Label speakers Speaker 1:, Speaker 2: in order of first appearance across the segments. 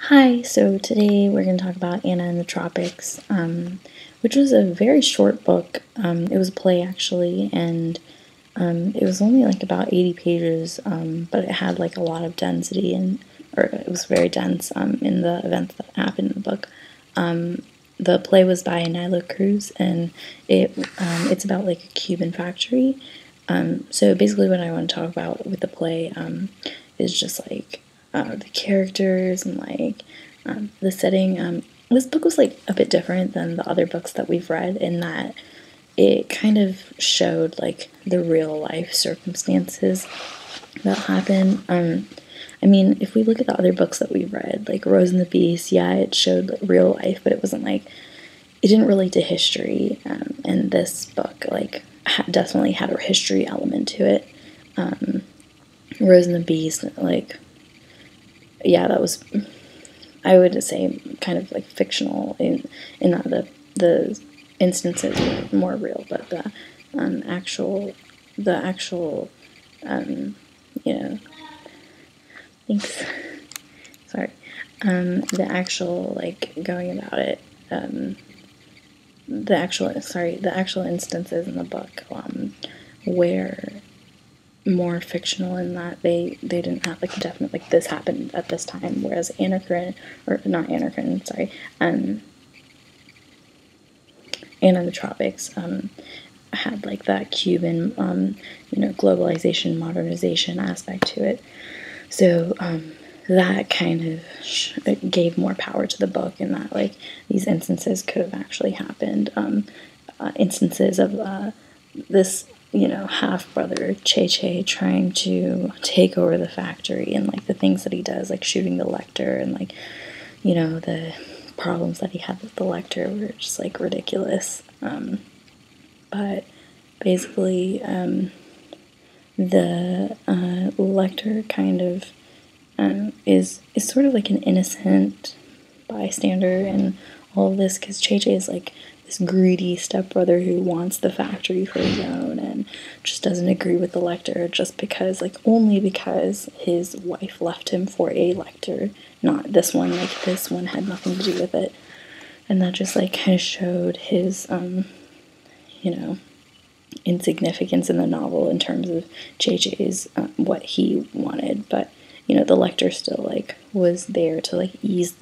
Speaker 1: Hi, so today we're going to talk about Anna in the Tropics, which was a very short book. It was a play actually, and it was only like about 80 pages, but it had like a lot of density, or it was very dense in the events that happened in the book. The play was by Nyla Cruz, and it's about like a Cuban factory. So basically what I want to talk about with the play is just like the characters and like the setting. This book was like a bit different than the other books that we've read in that it kind of showed like the real life circumstances that happen. I mean, if we look at the other books that we've read, like Rose and the Beast, yeah, it showed like, real life, but it wasn't like, it didn't relate to history. And this book like definitely had a history element to it. Rose and the Beast, like, yeah, that was, I would say, kind of like fictional in that the instances were more real, but the actual, you know, thanks, sorry, the actual, like, going about it, the actual instances in the book were more fictional in that they didn't have like definite like this happened at this time, whereas Anna in the Tropics had like that Cuban globalization, modernization aspect to it. So that kind of gave more power to the book, in that like these instances could have actually happened. Instances of this half brother Che trying to take over the factory, and like the things that he does, like shooting the Lecter, and like the problems that he had with the Lecter were just like ridiculous. But basically the Lecter kind of is sort of like an innocent bystander in all of this, because Che is like this greedy stepbrother who wants the factory for his own and just doesn't agree with the Lecter just because, like, only because his wife left him for a Lecter, not this one. Like, this one had nothing to do with it. And that just like kind of showed his insignificance in the novel in terms of JJ's what he wanted. But the Lecter still like was there to like ease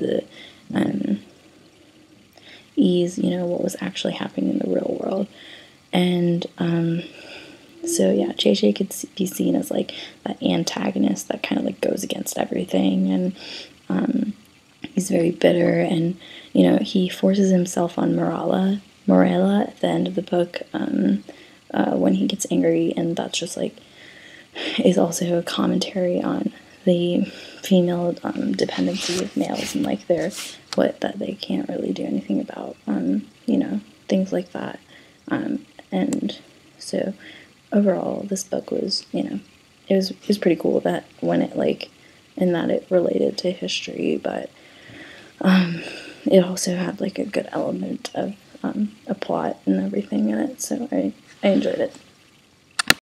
Speaker 1: what was actually happening in the real world. And so yeah, JJ could be seen as like that antagonist that kind of like goes against everything, and he's very bitter, and he forces himself on Morella at the end of the book when he gets angry, and that's just like is also a commentary on the female dependency of males, and like that they can't really do anything about, things like that. And so overall, this book was, it was pretty cool that when it like, in that it related to history, but it also had like a good element of a plot and everything in it. So I enjoyed it.